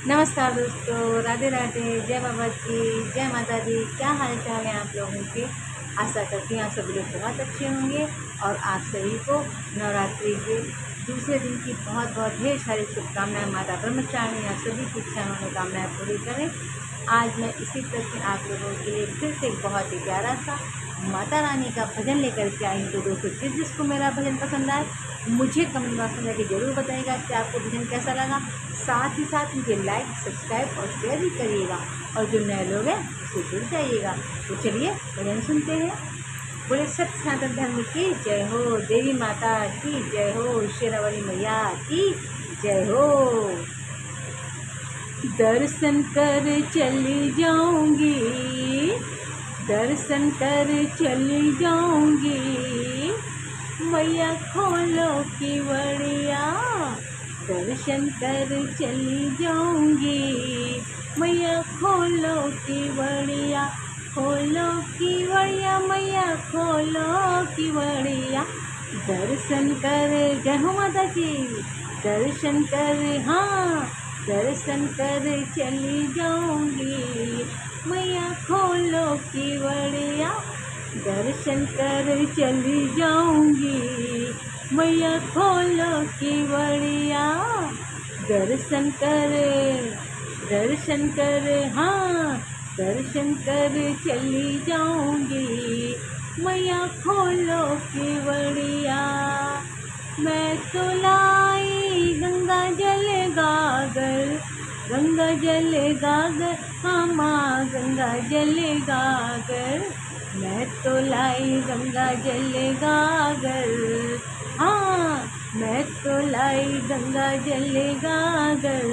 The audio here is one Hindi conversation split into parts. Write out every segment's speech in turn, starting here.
नमस्कार दोस्तों, राधे राधे, जय बाबा की, जय माता दी। क्या हाल चाल है आप लोगों के? आशा करती हूँ आप सभी लोग बहुत अच्छे होंगे और आप सभी को नवरात्रि के दूसरे दिन की बहुत बहुत ढेर सारी शुभकामनाएं। माता ब्रह्मचारिणी आप सभी की इच्छा मनोकामनाएं पूरी करें। आज मैं इसी तरह से आप लोगों के लिए फिर से एक बहुत ही प्यारा सा माता रानी का भजन लेकर के आई हूँ। तो दोस्तों, जिसको मेरा भजन पसंद आए मुझे कमेंट बॉक्स में जाके ज़रूर बताइएगा कि आपको भजन कैसा लगा। साथ ही साथ मुझे लाइक, सब्सक्राइब और शेयर भी करिएगा, और जो नए लोग हैं उससे जुड़ जाइएगा। तो चलिए भजन सुनते हैं। बोले सत्य सनातन धर्म की जय हो, देवी माता की जय हो, शेरावाली मैया की जय हो। दर्शन कर चली जाऊंगी, दर्शन कर चली जाऊंगी, मैया खोलो की बड़िया। दर्शन कर चली जाऊंगी, मैया खोलो की बड़िया। खोलो की बड़िया मैया, खोलो की बड़िया। दर्शन कर, जय हो माता की। दर्शन कर, हाँ दर्शन कर चली जाऊंगी, मैया खोलो की बड़िया। दर्शन कर चली जाऊंगी, मैया खोलो की बड़िया। दर्शन कर, दर्शन कर, हाँ दर्शन कर चली जाऊंगी, मैया खोलो की बड़िया। मैं तो लाई गंगा जल गागर, गंगा जल गागर, हाँ माँ गंगा जल गागर। मैं तो लाई गंगा जल गागर, हाँ मैं तो लाई गंगा जल गागर।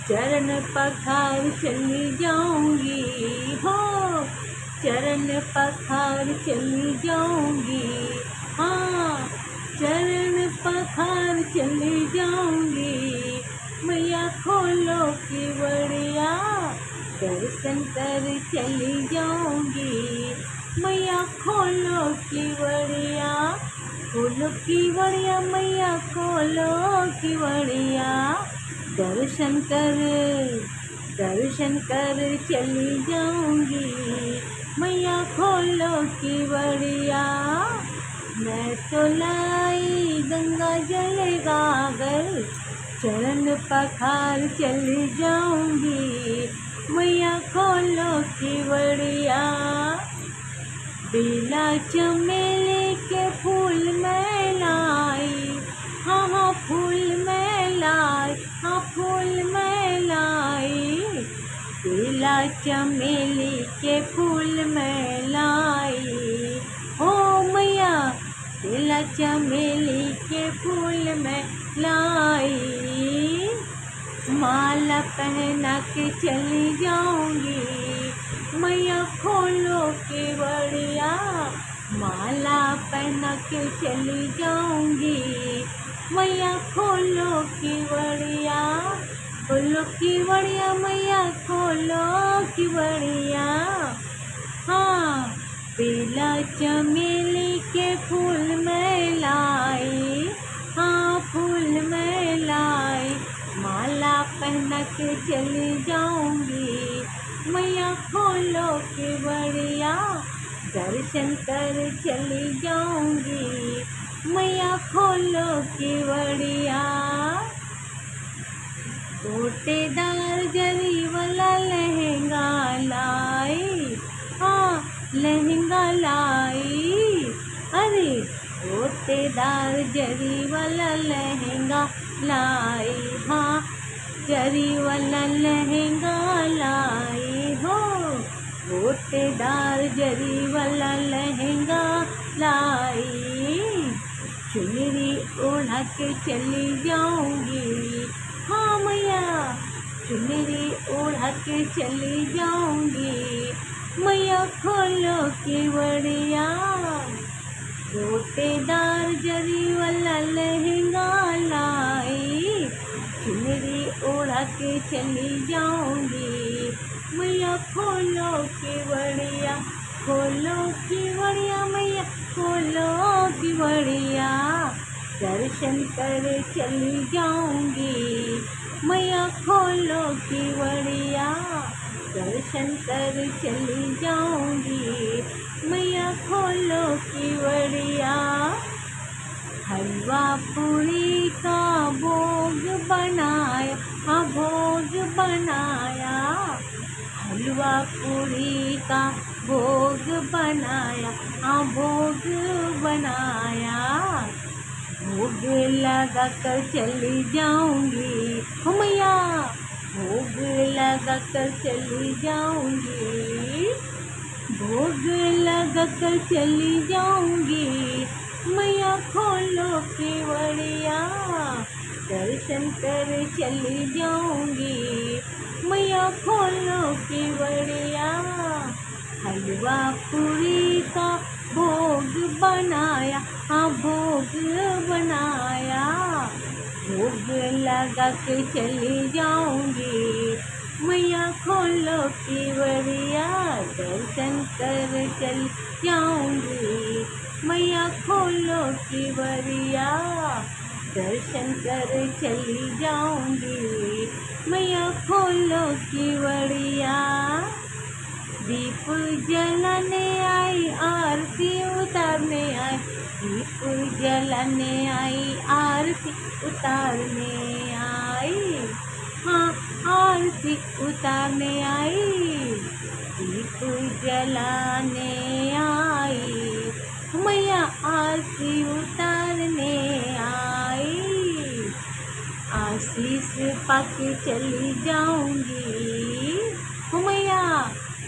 चरण पखार चली जाऊंगी, हो चरण पखार चली जाऊंगी, हाँ चरण पखार चली जाऊंगी, मैया खोलो की बड़िया। दर्शन कर चली जाऊंगी, मैया खोलो की बड़िया। खोलो की बड़िया मैया, खोलो की बड़िया। दर्शन कर, दर्शन कर चली जाऊंगी, मैया खोलो की बड़िया। मैं तो लाई गंगा जल गागर, चरण पखार चली जाऊंगी, मैया खोलो की बड़िया। बेला चमेली के फूल मैं लाई, हाँ हाँ फूल मैं लाई, हाँ फूल मैं लाई। बेला चमेली के फूल मैं लाई, ओ मैया बेला चमेली के फूल मैं लाई। माला पहना के चली जाऊंगी, मैया खोलो के बड़िया। माला पहना के चली जाऊंगी, मैया खोलो की बड़िया। खोलो की बड़िया मैया, खोलो की बड़िया। हाँ बेला चमेली के फूल मैं लाई, हाँ फूल मैं लाई। माला पहना के चली जाऊंगी, मैया खोलो की बड़िया। दर्शन कर चली जाऊंगी, मैया खोलो की बड़िया। गोटेदार जरी वाला लहंगा लाई, हाँ लहंगा लाई। अरे गोटेदार जरी वाला लहंगा लाई, हाँ जरी वाला लहंगा लाई हो। गोटेदार जरी वाला लहंगा लाई। चुनरी ओढ़ा के चली जाऊंगी, हाँ मैया चुनरी ओढ़ा के चली जाऊंगी, मैया खोलो की बड़िया। गोटेदार जरी वाला लहंगा लाई, चुनरी ओढ़ा के चली जाऊंगी, मैया खोलो की बड़िया। खोलो की बड़िया मैया, खोलो की बड़िया। दर्शन कर चली जाऊंगी, मैया खोलो केवड़िया, दर्शन कर चली जाऊंगी। मैया खोलो केवड़िया, हलवा पूरी का भोग बनाया, हाँ भोग बनाया। हलवा पूरी का भोग बनाया, हाँ भोग बनाया। भोग लगा कर चली जाऊंगी हो मैया, भोग लगा कर चली जाऊंगी। भोग लगा कर चली जाऊंगी। मैया खोलो केवड़िया, दर्शन कर चली जाऊंगी। मैया खोलो केवड़िया, हलवा पूरी का भोग बनाया, हाँ भोग बनाया। भोग लगा के चली जाऊंगी। मैया खोलो केवड़िया, दर्शन कर चली जाऊंगी। मैया खोलो केवड़िया, दर्शन कर चली जाऊंगी। मैया खोलो केवड़िया, दीप जलाने आई, आरती उतारने आई। दीप जलाने आई, आरती उतारने आई। हाँ आरती उतारने आई, दीप जलाने आई। मैया आरती उतारने आई। आशीष पाके चली जाऊंगी हो मैया,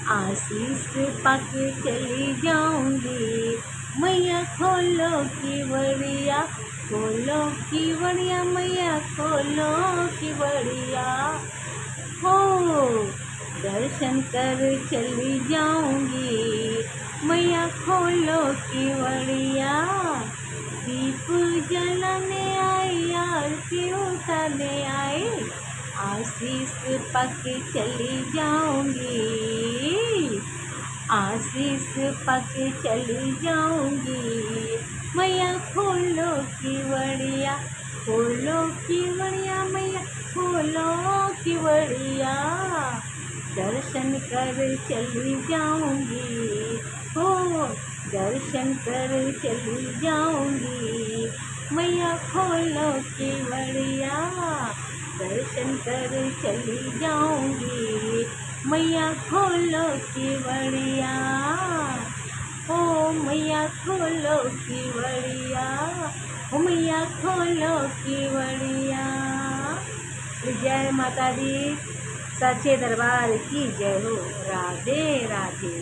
आशीष पाके चली जाऊंगी। मैया खोलो केवड़िया, खोलो केवड़िया। मैया खोलो केवड़िया, हो दर्शन कर चली जाऊंगी। मैया खोलो केवड़िया, दीप जलाने आई, आरती उतारने आई। आशीष पाके चली जाऊंगी। आशीष पाके चली जाऊंगी। मैया खोलो केवड़िया, खोलो केवड़िया। मैया खोलो केवड़िया, दर्शन कर चली जाऊंगी। हो दर्शन कर चली जाऊंगी। मैया खोलो केवड़िया, दर्शन कर चली जाऊंगी। मैया खोलो केवड़िया, ओ मैया खोलो केवड़िया। ओ मैया खोलो केवड़िया। जय माता दी, सच्चे दरबार की जय हो। राधे राधे।